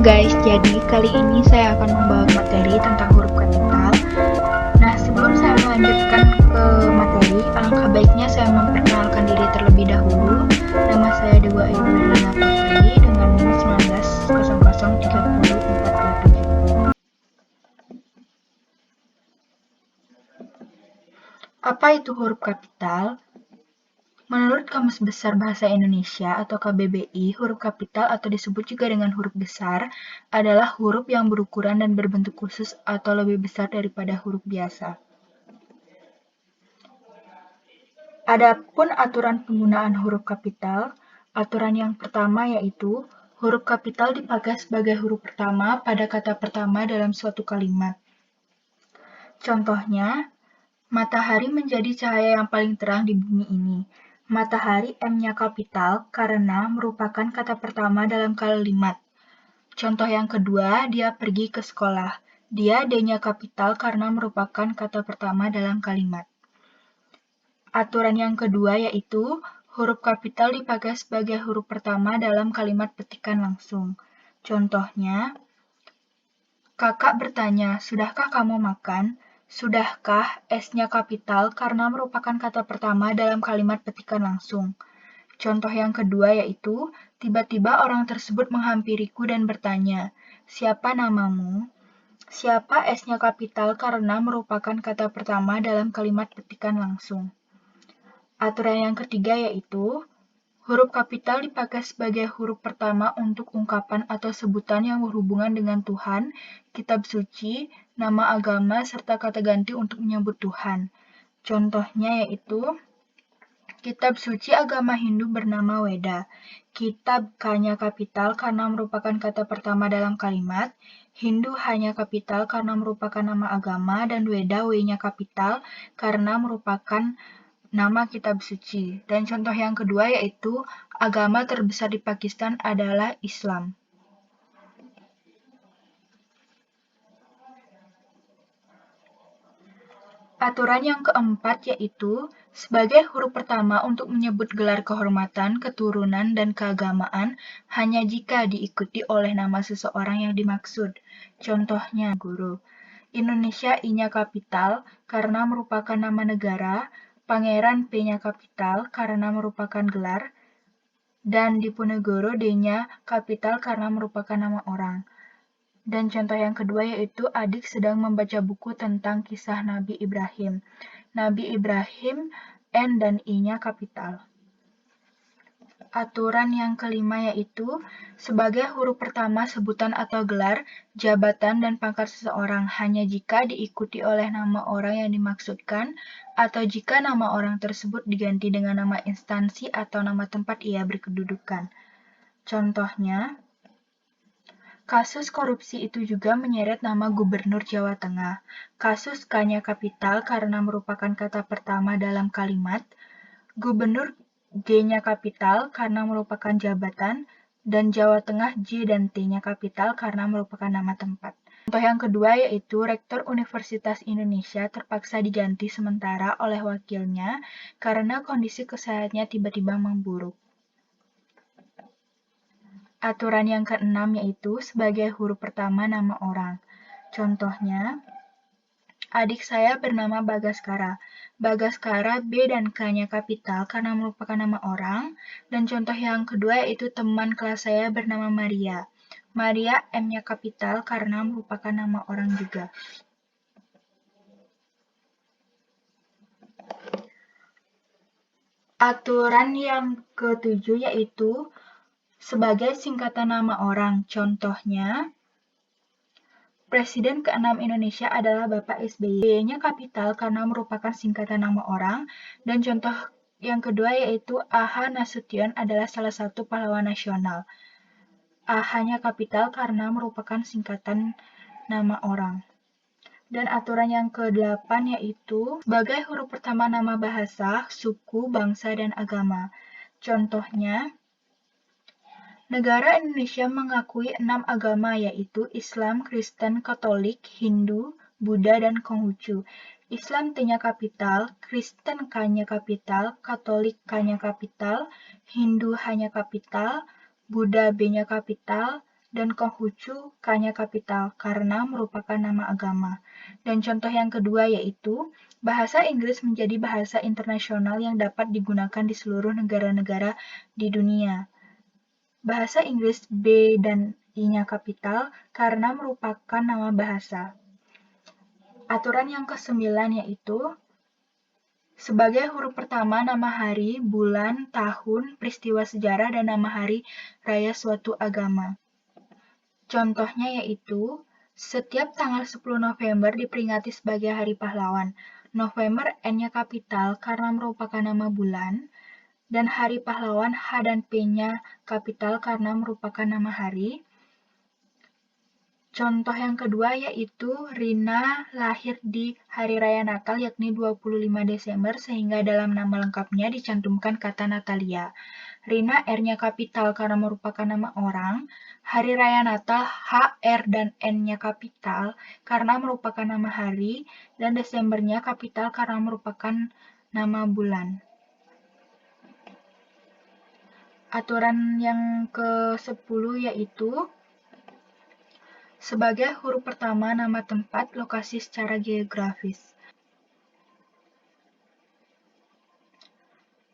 guys, jadi kali ini saya akan membawa materi tentang huruf kapital. Nah, sebelum saya melanjutkan ke materi, alangkah baiknya saya memperkenalkan diri terlebih dahulu. Nama saya Dewa Ayu Wirlana Putri dengan NIM 19003047. Apa itu huruf kapital? Menurut Kamus Besar Bahasa Indonesia atau KBBI, huruf kapital atau disebut juga dengan huruf besar adalah huruf yang berukuran dan berbentuk khusus atau lebih besar daripada huruf biasa. Adapun aturan penggunaan huruf kapital, aturan yang pertama yaitu huruf kapital dipakai sebagai huruf pertama pada kata pertama dalam suatu kalimat. Contohnya, matahari menjadi cahaya yang paling terang di bumi ini. Matahari M-nya kapital karena merupakan kata pertama dalam kalimat. Contoh yang kedua, dia pergi ke sekolah. Dia D-nya kapital karena merupakan kata pertama dalam kalimat. Aturan yang kedua yaitu huruf kapital dipakai sebagai huruf pertama dalam kalimat petikan langsung. Contohnya, kakak bertanya, sudahkah kamu makan? Sudahkah S-nya kapital karena merupakan kata pertama dalam kalimat petikan langsung. Contoh yang kedua yaitu, tiba-tiba orang tersebut menghampiriku dan bertanya, siapa namamu? Siapa S-nya kapital karena merupakan kata pertama dalam kalimat petikan langsung. Aturan yang ketiga yaitu, huruf kapital dipakai sebagai huruf pertama untuk ungkapan atau sebutan yang berhubungan dengan Tuhan, kitab suci, nama agama, serta kata ganti untuk menyebut Tuhan. Contohnya yaitu, kitab suci agama Hindu bernama Weda. Kitab K-nya kapital karena merupakan kata pertama dalam kalimat, Hindu hanya kapital karena merupakan nama agama, dan Weda W-nya kapital karena merupakan nama kitab suci. Dan contoh yang kedua yaitu agama terbesar di Pakistan adalah Islam. Aturan yang keempat yaitu sebagai huruf pertama untuk menyebut gelar kehormatan, keturunan, dan keagamaan hanya jika diikuti oleh nama seseorang yang dimaksud. Contohnya, guru. Indonesia I-nya kapital karena merupakan nama negara, Pangeran P-nya kapital karena merupakan gelar, dan Diponegoro D-nya kapital karena merupakan nama orang. Dan contoh yang kedua yaitu adik sedang membaca buku tentang kisah Nabi Ibrahim. Nabi Ibrahim N dan I-nya kapital. Aturan yang kelima yaitu sebagai huruf pertama sebutan atau gelar, jabatan, dan pangkat seseorang hanya jika diikuti oleh nama orang yang dimaksudkan atau jika nama orang tersebut diganti dengan nama instansi atau nama tempat ia berkedudukan. Contohnya, kasus korupsi itu juga menyeret nama Gubernur Jawa Tengah. Kasus K-nya kapital karena merupakan kata pertama dalam kalimat, Gubernur G-nya kapital karena merupakan jabatan, dan Jawa Tengah J dan T-nya kapital karena merupakan nama tempat. Contoh yang kedua yaitu Rektor Universitas Indonesia terpaksa diganti sementara oleh wakilnya karena kondisi kesehatannya tiba-tiba memburuk. Aturan yang keenam yaitu sebagai huruf pertama nama orang. Contohnya, adik saya bernama Bagaskara. Bagaskara B dan K-nya kapital karena merupakan nama orang. Dan contoh yang kedua yaitu teman kelas saya bernama Maria. Maria M-nya kapital karena merupakan nama orang juga. Aturan yang ketujuh yaitu sebagai singkatan nama orang. Contohnya, Presiden ke-6 Indonesia adalah Bapak SBY. B-nya kapital karena merupakan singkatan nama orang. Dan contoh yang kedua yaitu A.H. Nasution adalah salah satu pahlawan nasional. A.H.-nya kapital karena merupakan singkatan nama orang. Dan aturan yang ke-8 yaitu sebagai huruf pertama nama bahasa, suku, bangsa, dan agama. Contohnya, negara Indonesia mengakui 6 agama yaitu Islam, Kristen, Katolik, Hindu, Buddha, dan Konghucu. Islam T-nya kapital, Kristen K-nya kapital, Katolik K-nya kapital, Hindu H-nya kapital, Buddha B-nya kapital, dan Konghucu K-nya kapital karena merupakan nama agama. Dan contoh yang kedua yaitu bahasa Inggris menjadi bahasa internasional yang dapat digunakan di seluruh negara-negara di dunia. Bahasa Inggris B dan I-nya kapital karena merupakan nama bahasa. Aturan yang ke-9 yaitu sebagai huruf pertama nama hari, bulan, tahun, peristiwa sejarah, dan nama hari raya suatu agama. Contohnya yaitu, setiap tanggal 10 November diperingati sebagai Hari Pahlawan. November N-nya kapital karena merupakan nama bulan, dan Hari Pahlawan H dan P-nya kapital karena merupakan nama hari. Contoh yang kedua yaitu Rina lahir di hari raya Natal yakni 25 Desember sehingga dalam nama lengkapnya dicantumkan kata Natalia. Rina R-nya kapital karena merupakan nama orang. Hari raya Natal H, R, dan N-nya kapital karena merupakan nama hari dan Desembernya kapital karena merupakan nama bulan. Aturan yang ke-10 yaitu sebagai huruf pertama nama tempat, lokasi secara geografis.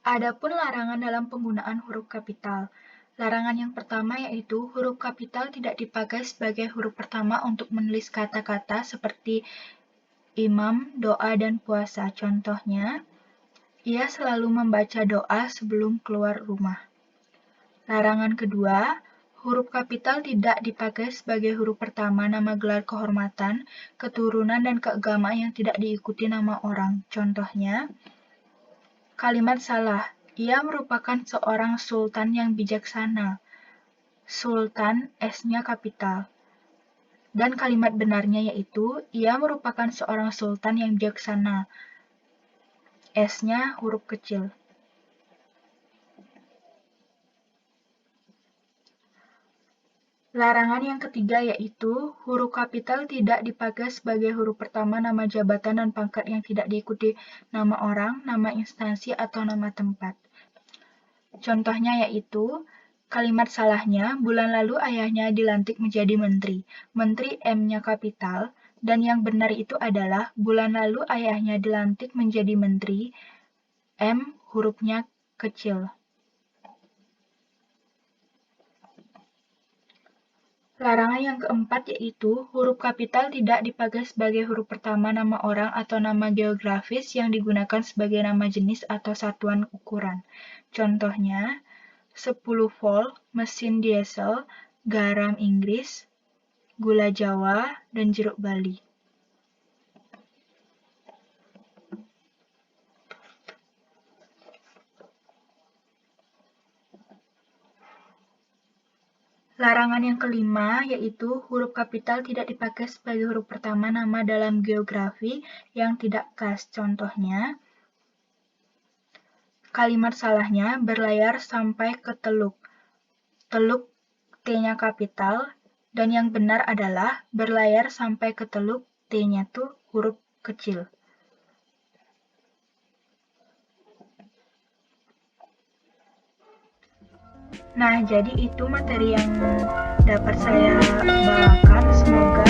Adapun larangan dalam penggunaan huruf kapital. Larangan yang pertama yaitu huruf kapital tidak dipakai sebagai huruf pertama untuk menulis kata-kata seperti imam, doa, dan puasa. Contohnya, ia selalu membaca doa sebelum keluar rumah. Larangan kedua, huruf kapital tidak dipakai sebagai huruf pertama nama gelar kehormatan, keturunan, dan keagamaan yang tidak diikuti nama orang. Contohnya, kalimat salah. Ia merupakan seorang sultan yang bijaksana. Sultan, S-nya kapital. Dan kalimat benarnya yaitu, ia merupakan seorang sultan yang bijaksana. S-nya huruf kecil. Larangan yang ketiga yaitu huruf kapital tidak dipakai sebagai huruf pertama nama jabatan dan pangkat yang tidak diikuti nama orang, nama instansi, atau nama tempat. Contohnya yaitu kalimat salahnya, bulan lalu ayahnya dilantik menjadi menteri. Menteri M-nya kapital, dan yang benar itu adalah bulan lalu ayahnya dilantik menjadi menteri, M hurufnya kecil. Larangan yang keempat yaitu huruf kapital tidak dipakai sebagai huruf pertama nama orang atau nama geografis yang digunakan sebagai nama jenis atau satuan ukuran. Contohnya, 10 volt, mesin diesel, garam Inggris, gula Jawa, dan jeruk Bali. Larangan yang kelima yaitu huruf kapital tidak dipakai sebagai huruf pertama nama dalam geografi yang tidak khas. Contohnya, kalimat salahnya berlayar sampai ke Teluk. Teluk T-nya kapital, dan yang benar adalah berlayar sampai ke Teluk, T-nya tuh huruf kecil. Nah, jadi itu materi yang dapat saya bawakan. Semoga